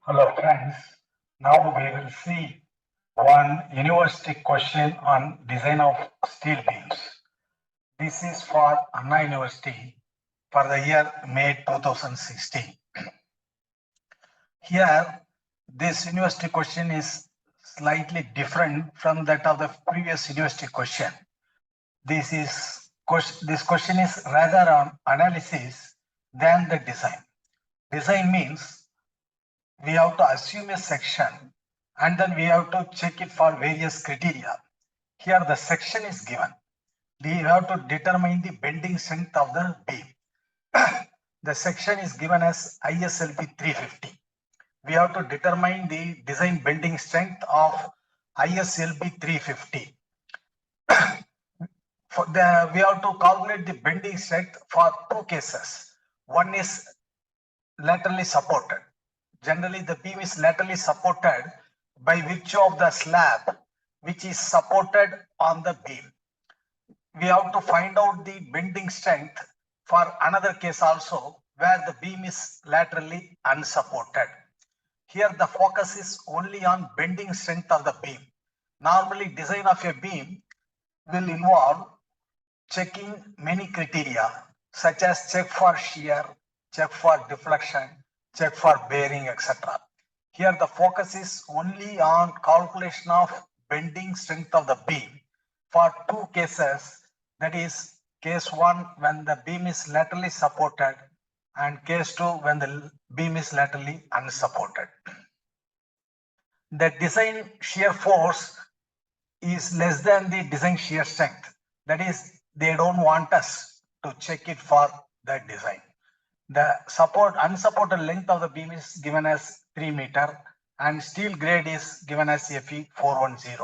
Hello friends, now we will see one university question on design of steel beams. This is for Anna University for the year May 2016. Here, this university question is slightly different from that of the previous university question. This question is rather on analysis than the design. Design means we have to assume a section and then we have to check it for various criteria. Here the section is given. We have to determine the bending strength of the beam. The section is given as ISLB 350. We have to determine the design bending strength of ISLB 350. We have to calculate the bending strength for two cases. One is laterally supported. Generally, the beam is laterally supported by virtue of the slab which is supported on the beam. We have to find out the bending strength for another case also where the beam is laterally unsupported. Here the focus is only on bending strength of the beam. Normally, design of a beam will involve checking many criteria such as check for shear, check for deflection, check for bearing, etc. Here the focus is only on calculation of bending strength of the beam for two cases, that is case 1 when the beam is laterally supported and case 2 when the beam is laterally unsupported. The design shear force is less than the design shear strength. That is, they don't want us to check it for that design. The unsupported length of the beam is given as 3 meter and steel grade is given as Fe 410.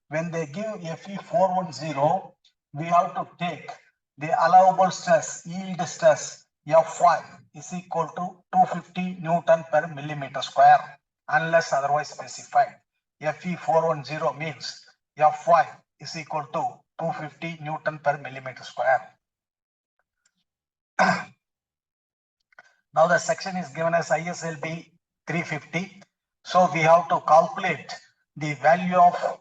When they give Fe 410, we have to take the allowable stress, yield stress Fy is equal to 250 Newton per millimeter square unless otherwise specified. Fe 410 means Fy is equal to 250 Newton per millimeter square. Now the section is given as ISLB 350. So we have to calculate the value of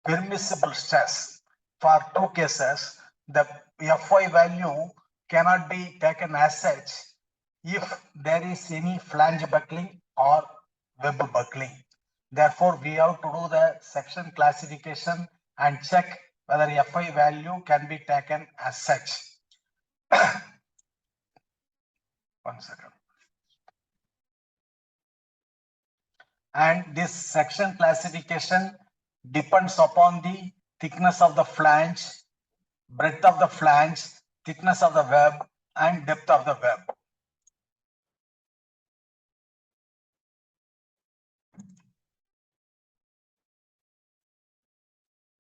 permissible stress for two cases. The Fy value cannot be taken as such if there is any flange buckling or web buckling. Therefore, we have to do the section classification and check whether Fy value can be taken as such. One second. And this section classification depends upon the thickness of the flange, breadth of the flange, thickness of the web, and depth of the web.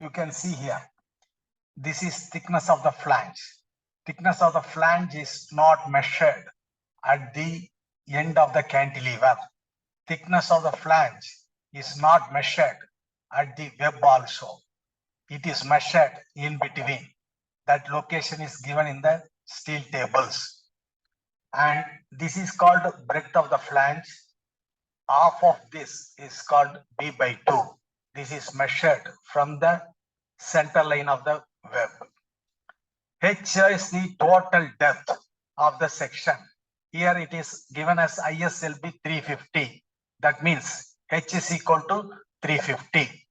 You can see here, this is thickness of the flange. Thickness of the flange is not measured at the end of the cantilever. Thickness of the flange is not measured at the web also. It is measured in between. That location is given in the steel tables. And this is called breadth of the flange. Half of this is called B by 2. This is measured from the center line of the web. H is the total depth of the section. Here it is given as ISLB 350. That means H is equal to 350.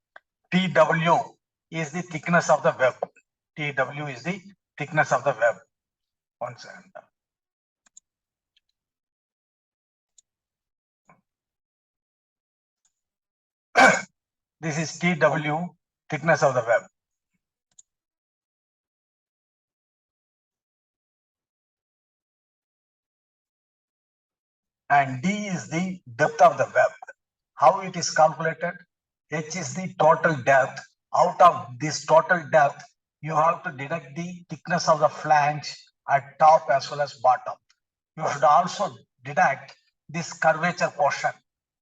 TW is the thickness of the web. TW is the thickness of the web. One second. This is TW, thickness of the web. And D is the depth of the web. How it is calculated? H is the total depth. Out of this total depth, you have to deduct the thickness of the flange at top as well as bottom. You should also deduct this curvature portion.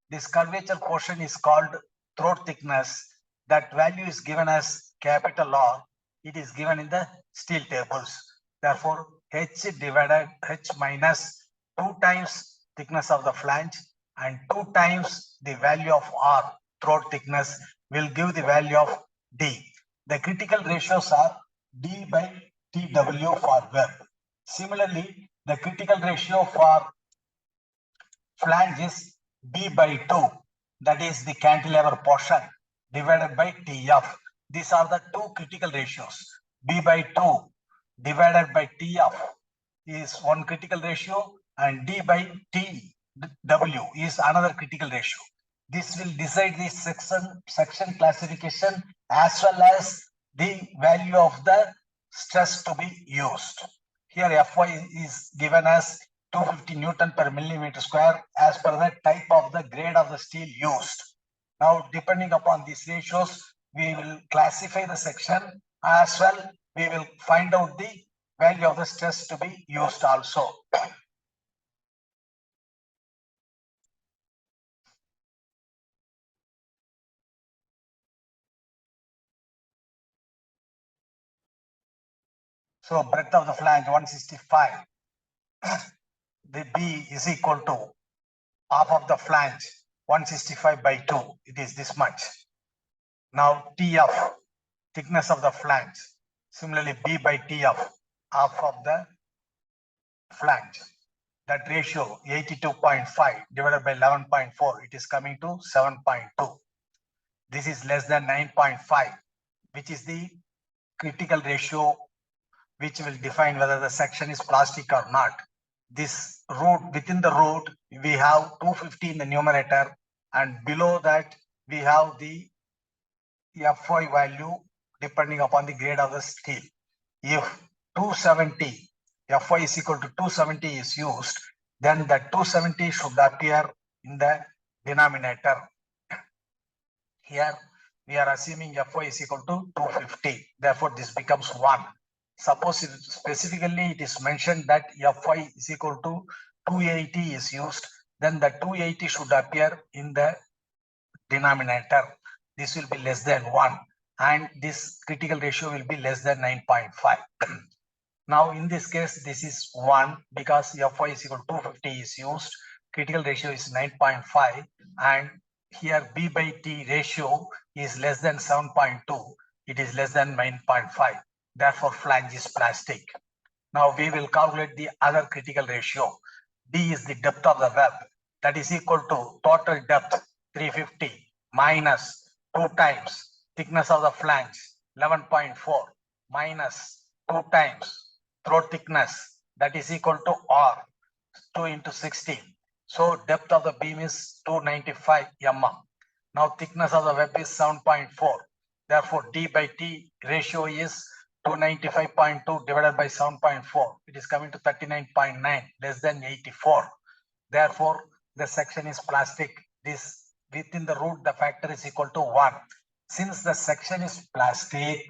This curvature portion is called throat thickness. That value is given as capital R. It is given in the steel tables. Therefore, H divided H minus 2 times thickness of the flange and 2 times the value of R, throat thickness, will give the value of D. The critical ratios are D by TW for web. Similarly, the critical ratio for flange is B by 2, that is the cantilever portion, divided by TF. These are the two critical ratios. B by 2 divided by TF is one critical ratio, and D by TW is another critical ratio. This will decide the section classification as well as the value of the stress to be used. Here Fy is given as 250 Newton per millimeter square as per the type of the grade of the steel used. Now, depending upon these ratios, we will classify the section as well. We will find out the value of the stress to be used also. So breadth of the flange 165. The B is equal to half of the flange 165 by 2. It is this much. Now TF, thickness of the flange. Similarly, B by TF, half of the flange. That ratio 82.5 divided by 11.4, it is coming to 7.2. This is less than 9.5, which is the critical ratio which will define whether the section is plastic or not. This root, within the root, we have 250 in the numerator, and below that we have the Fy value depending upon the grade of the steel. If 270, Fy is equal to 270 is used, then the 270 should appear in the denominator. Here we are assuming Fy is equal to 250. Therefore, this becomes 1. Suppose specifically it is mentioned that Fy is equal to 280 is used, then the 280 should appear in the denominator. This will be less than 1, and this critical ratio will be less than 9.5. Now in this case, this is 1 because Fy is equal to 250 is used. Critical ratio is 9.5, and here B by T ratio is less than 7.2. It is less than 9.5. Therefore, flange is plastic. Now we will calculate the other critical ratio. D is the depth of the web. That is equal to total depth 350 minus 2 times thickness of the flange 11.4 minus 2 times throat thickness, that is equal to R, 2 into 16. So depth of the beam is 295 mm. Now thickness of the web is 7.4. Therefore, D by T ratio is 295.2 divided by 7.4. It is coming to 39.9, less than 84. Therefore, the section is plastic. This within the root, the factor is equal to 1. Since the section is plastic,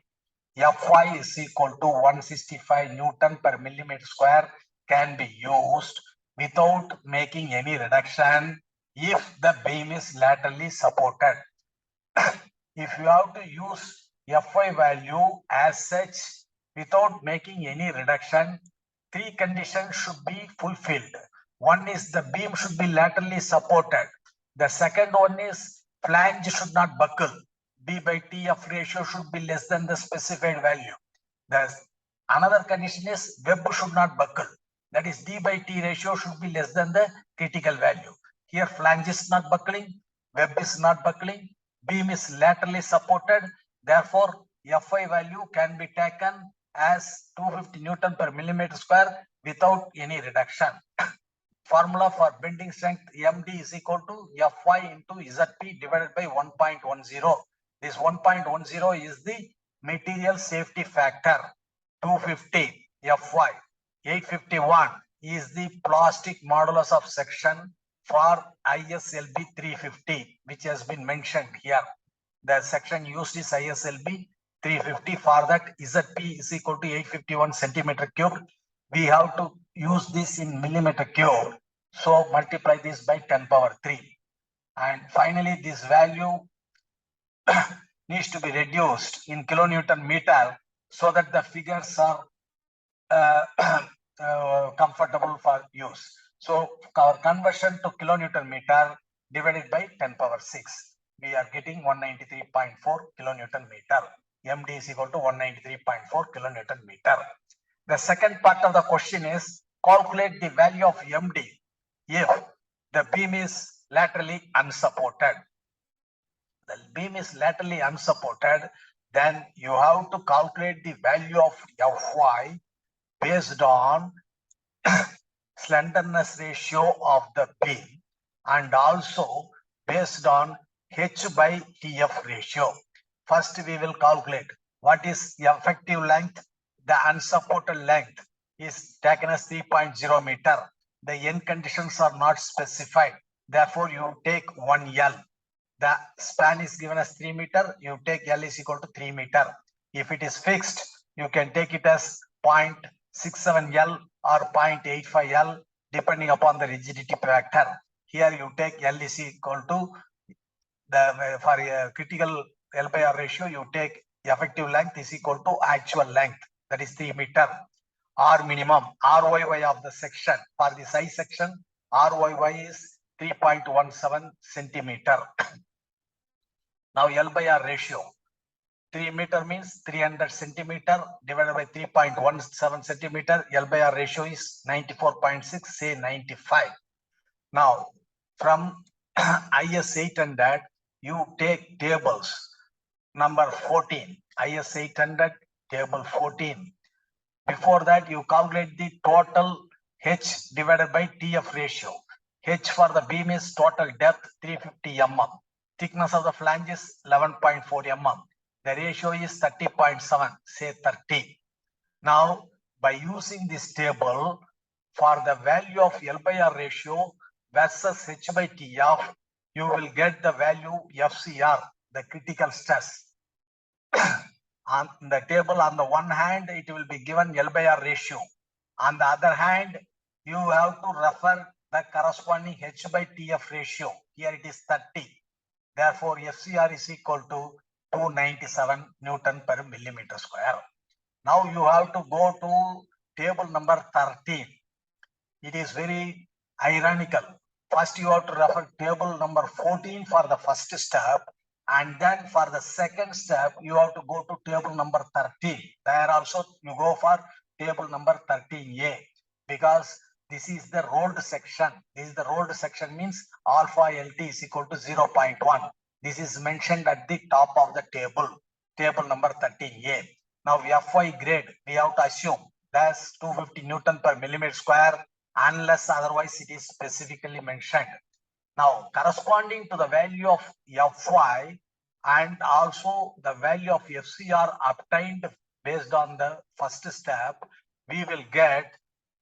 Fy is equal to 165 Newton per millimeter square can be used without making any reduction if the beam is laterally supported. If you have to use Fy value as such without making any reduction, 3 conditions should be fulfilled. One is the beam should be laterally supported. The second one is flange should not buckle. B by TF ratio should be less than the specified value. Another condition is web should not buckle. That is D by T ratio should be less than the critical value. Here flange is not buckling, web is not buckling, beam is laterally supported. Therefore, Fy value can be taken as 250 Newton per millimeter square without any reduction. Formula for bending strength MD is equal to Fy into Zp divided by 1.10. This 1.10 is the material safety factor. 250 Fy. 851 is the plastic modulus of section for ISLB 350, which has been mentioned here. The section used is ISLB 350. For that, Zp is equal to 851 centimeter cube. We have to use this in millimeter cube. So multiply this by 10 power 3. And finally, this value needs to be reduced in kilonewton meter so that the figures are comfortable for use. So our conversion to kilonewton meter divided by 10 power 6. We are getting 193.4 kilonewton meter. MD is equal to 193.4 kilonewton meter. The second part of the question is calculate the value of MD if the beam is laterally unsupported. The beam is laterally unsupported, then you have to calculate the value of Fy based on slenderness ratio of the beam and also based on H by TF ratio. First, we will calculate what is the effective length. The unsupported length is taken as 3.0 meter. The end conditions are not specified. Therefore, you take 1 L. The span is given as 3 meter. You take L is equal to 3 meter. If it is fixed, you can take it as 0.67 L or 0.85 L depending upon the rigidity factor. Here you take L is equal to the for a critical L by R ratio, you take effective length is equal to actual length, that is 3 meter. R minimum, RYY of the section, for the size section, RYY is 3.17 centimeter. Now L by R ratio, 3 meter means 300 centimeter divided by 3.17 centimeter. L by R ratio is 94.6, say 95. Now from IS 800, you take tables number 14, IS 800 table 14. Before that, you calculate the total H divided by TF ratio. H for the beam is total depth 350 mm. Thickness of the flange is 11.4 mm. The ratio is 30.7, say 30. Now, by using this table, for the value of L by R ratio versus H by TF, you will get the value FCR, the critical stress. On the table, on the one hand, it will be given L by R ratio. On the other hand, you have to refer the corresponding H by TF ratio. Here it is 30. Therefore, FCR is equal to 297 Newton per millimeter square. Now you have to go to table number 13. It is very ironical. First, you have to refer table number 14 for the first step, and then for the second step, you have to go to table number 13. There also you go for table number 13A, because this is the rolled section. This is the rolled section means alpha LT is equal to 0.1. This is mentioned at the top of the table number 13A. Now Fy grade, we have to assume that's 250 Newton per millimeter square unless otherwise it is specifically mentioned. Now, corresponding to the value of Fy and also the value of FCR obtained based on the first step, we will get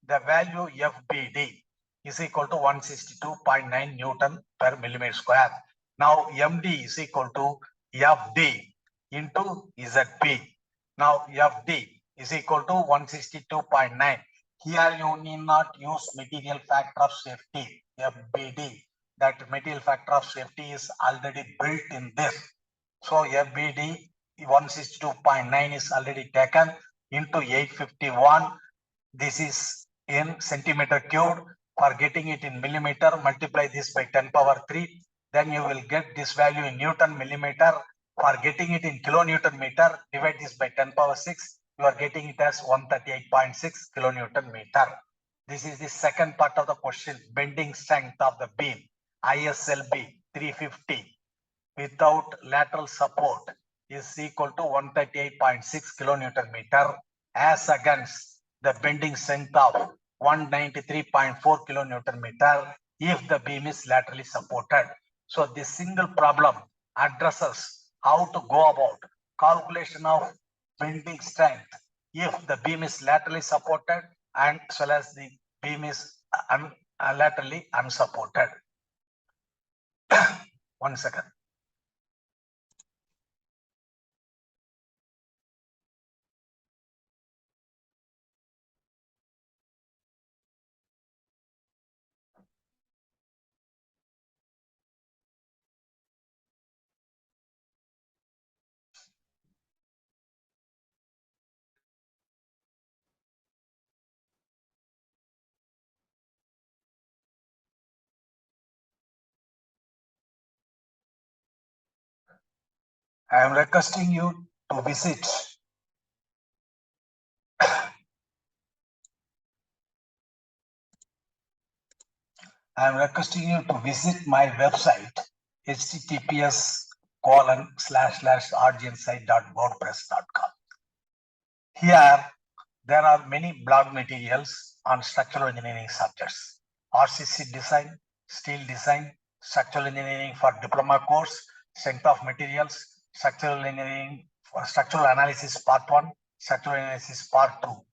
the value FBD is equal to 162.9 Newton per millimeter square. Now, MD is equal to FD into ZP. Now, FD is equal to 162.9. Here you need not use material factor of safety, FBD. That material factor of safety is already built in this. So FBD 162.9 is already taken into 851. This is in centimeter cubed. For getting it in millimeter, multiply this by 10 power 3. Then you will get this value in Newton millimeter. For getting it in kilonewton meter, divide this by 10 power 6. You are getting it as 138.6 kilonewton meter. This is the second part of the question, bending strength of the beam, ISLB 350 without lateral support is equal to 138.6 kilonewton meter as against the bending strength of 193.4 kilonewton meter if the beam is laterally supported. So this single problem addresses how to go about calculation of bending strength if the beam is laterally supported and as well as the beam is laterally unsupported. 1 second. I am requesting you to visit my website https://rgnsite.wordpress.com. Here there are many blog materials on structural engineering subjects: RCC design, steel design, structural engineering for diploma course, strength of materials, structural engineering for structural analysis part 1, structural analysis part 2.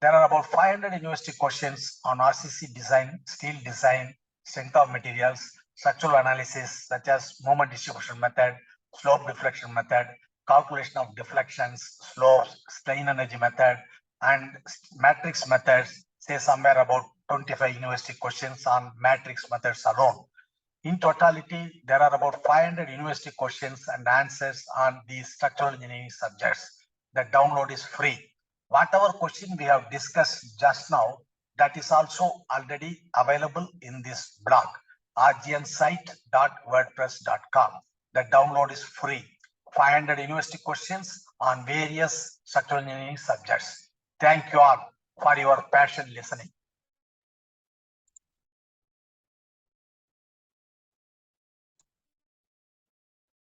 There are about 500 university questions on RCC design, steel design, strength of materials, structural analysis such as moment distribution method, slope deflection method, calculation of deflections, slopes, strain energy method, and matrix methods. Say somewhere about 25 university questions on matrix methods alone. In totality, there are about 500 university questions and answers on these structural engineering subjects. The download is free. Whatever question we have discussed just now, that is also already available in this blog, rgnsite.wordpress.com. The download is free. 500 university questions on various structural engineering subjects. Thank you all for your passion listening.